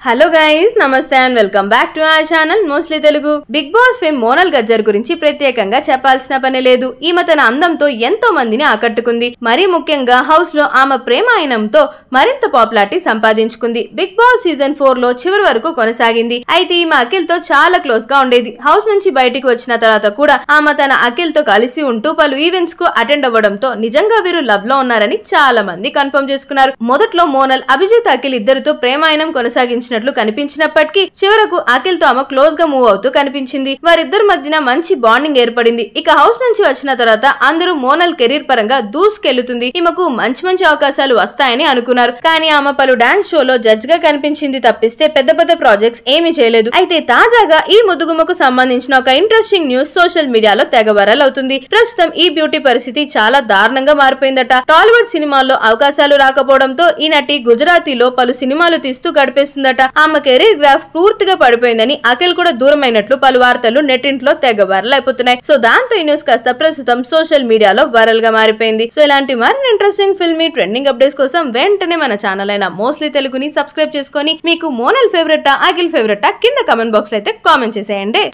Hello guys, నమస్తే and welcome back to our channel mostly Telugu. Bigg Boss fame Monal Gajjar గురించి ప్రత్యేకంగా చెప్పాల్సిన పని లేదు. ఈమె తన అందంతో ఎంతో మందిని ఆకట్టుకుంది. మరీ ముఖ్యంగా హౌస్ లో ఆమె ప్రేమాయణంతో మరింత పాపులారిటీ సంపాదించుకుంది. బిగ్ బాస్ సీజన్ 4 లో చివరి వరకు కొనసాగింది. అయితే ఈమె అఖిల్ తో చాలా క్లోజ్ గా ఉండేది. హౌస్ నుంచి బయటికి వచ్చిన తర్వాత కూడా ఆమె తన అఖిల్ తో కలిసి ఉంటూ పలు ఈవెంట్స్ కు అటెండ్ అవ్వడంతో నిజంగా వీరు లవ్ లో ఉన్నారని చాలా మంది కన్ఫర్మ్ చేసుకున్నారు. మొదట్లో మోనాల్, అభిజిత్, అఖిల్ ఇద్దరితో ప్రేమాయణం కొనసాగించినట్లు కనిపించినప్పటికీ చివరకు అఖిల్ తో ఆమె క్లోజ్ గా మూవ్ అవుతూ కనిపించింది. వారిద్దరి మధ్యన మంచి బాండింగ్ ఏర్పడింది. ఇక హౌస్ నుంచి వచ్చిన తర్వాత అందరూ మోనాల్ కెరీర్ పరంగా దూసుకెళ్తుంది, ఈమెకు మంచి మంచి అవకాశాలు వస్తాయని అనుకున్నారు. కానీ ఆమె పలు డాన్స్ షోలో జడ్జ్ గా కనిపించింది తప్పిస్తే పెద్ద పెద్ద ప్రాజెక్ట్స్ ఏమీ చేయలేదు. అయితే తాజాగా ఈ ముద్దుగుమ్మకు సంబంధించిన ఒక ఇంట్రెస్టింగ్ న్యూస్ సోషల్ మీడియాలో తెగ వైరల్ అవుతుంది. ప్రస్తుతం ఈ బ్యూటీ పరిస్థితి చాలా దారుణంగా మారిపోయిందట. టాలీవుడ్ సినిమాల్లో అవకాశాలు రాకపోవడంతో ఈ నటి గుజరాతీలో పలు సినిమాలు తీస్తూ గడిపేస్తుందట. ఆమె కెరీర్ గ్రాఫ్ పూర్తిగా పడిపోయిందని, అఖిల్ కూడా దూరమైనట్లు పలు వార్తలు నెట్టింట్లో తెగ వైరల్ అయిపోతున్నాయి. సో దాంతో ఈ న్యూస్ కాస్త ప్రస్తుతం సోషల్ మీడియాలో వైరల్ గా మారిపోయింది. సో ఇలాంటి మరిన్ని ఇంట్రెస్టింగ్ ఫిల్మీ ట్రెండింగ్ అప్డేట్స్ కోసం వెంటనే మన ఛానల్ అయిన మోస్ట్లీ తెలుగుని సబ్స్క్రైబ్ చేసుకొని మీకు మోనాల్ ఫేవరెటా, అఖిల్ ఫేవరెటా కింద కమెంట్ బాక్స్ లో అయితే కామెంట్ చేసేయండి.